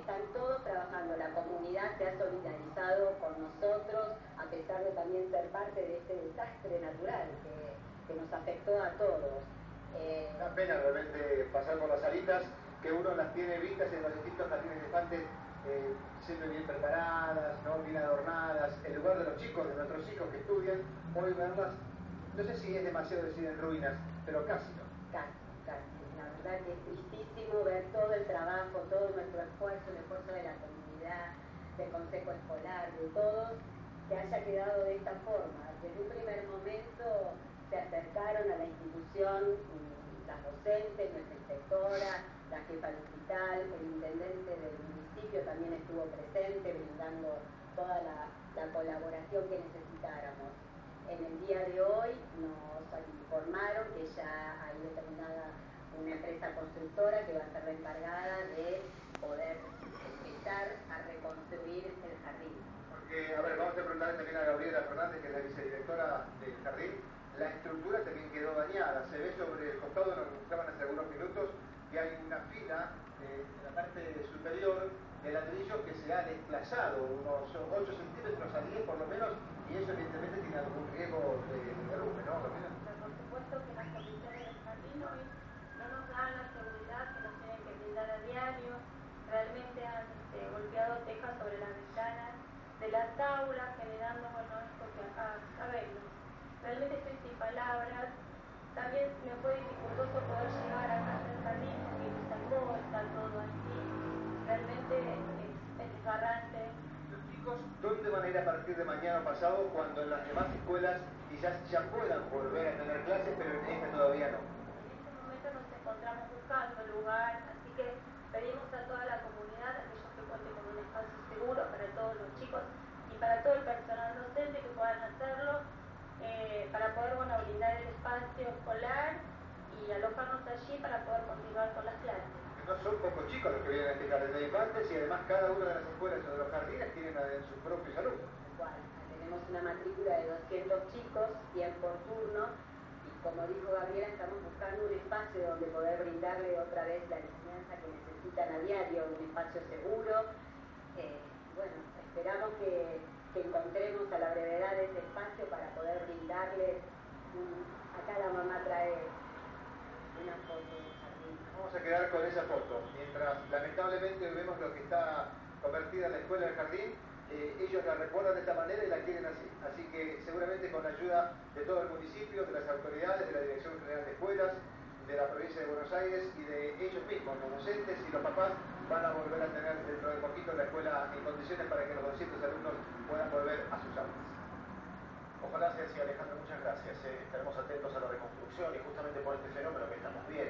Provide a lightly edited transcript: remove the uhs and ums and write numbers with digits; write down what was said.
están todos trabajando, la comunidad se ha solidarizado con nosotros, a pesar de también ser parte de este desastre natural que nos afectó a todos. Una pena realmente pasar por las salitas, que uno las tiene vistas en los distintos jardines de infantes, siempre bien preparadas, ¿no? Bien adornadas, el lugar de los chicos, de nuestros hijos que estudian, hoy verlas, no sé si es demasiado decir en ruinas, pero casi, ¿no? Casi. La verdad que es tristísimo ver todo el trabajo, todo nuestro esfuerzo, el esfuerzo de la comunidad, del consejo escolar, de todos, que haya quedado de esta forma. Desde un primer momento se acercaron a la institución las docentes, nuestra inspectora, la jefa del hospital, el intendente del municipio también estuvo presente, brindando toda la colaboración que necesitáramos. En el día de hoy nos informaron que ya hay determinada una empresa constructora que va a ser la encargada de poder empezar a reconstruir el jardín. Porque, a ver, vamos a preguntarle también a Gabriela Fernández, que es la vicedirectora del jardín. La estructura también quedó dañada. Se ve sobre el costado, nos mostraban hace algunos minutos, que hay una fila en la parte superior del ladrillo que se ha desplazado unos 8 centímetros a 10 por lo menos, y eso evidentemente tiene algún riesgo de derrumbe, ¿no, Gabriela? Por supuesto que las condiciones del jardín hoy no nos dan la seguridad que nos tienen que brindar a diario. Realmente han golpeado tejas sobre las ventanas de las aulas, generando, bueno, esto que acá vemos. Realmente estoy sin palabras. También me fue dificultoso poder llegar a casa del jardín porque me sacó, está todo así. Realmente es desgarrante. Los chicos, ¿dónde van a ir a partir de mañana o pasado cuando en las demás escuelas quizás ya puedan volver a tener clases, pero en esta todavía no? En este momento nos encontramos buscando el lugar, así que pedimos a toda la comunidad, aquellos que cuenten con un espacio seguro para todos los chicos y para todo el personal docente que puedan hacerlo, para poder, bueno, brindar el espacio escolar y alojarnos allí para poder continuar con las clases. No son pocos chicos los que vienen a este jardín de infantes, y además cada una de las escuelas o de los jardines tienen sus propios alumnos. Igual, tenemos una matrícula de 200 chicos, 100 por turno, y como dijo Gabriela, estamos buscando un espacio donde poder brindarle otra vez la enseñanza que necesitan a diario, un espacio seguro. Bueno, esperamos que encontremos a la brevedad de ese espacio para poder brindarles. Acá la mamá trae una foto del jardín. Vamos a quedar con esa foto, mientras lamentablemente vemos lo que está convertida en la escuela del jardín. Ellos la recuerdan de esta manera y la quieren así. Así que seguramente con la ayuda de todo el municipio, de las autoridades, de la Dirección General de Escuelas, de la provincia de Buenos Aires y de ellos mismos, los docentes y los papás, van a volver a tener dentro de poquito la escuela en condiciones para que los 200 alumnos puedan volver a sus aulas. Ojalá sea así, Alejandro, muchas gracias. Estaremos atentos a la reconstrucción y justamente por este fenómeno que estamos viendo.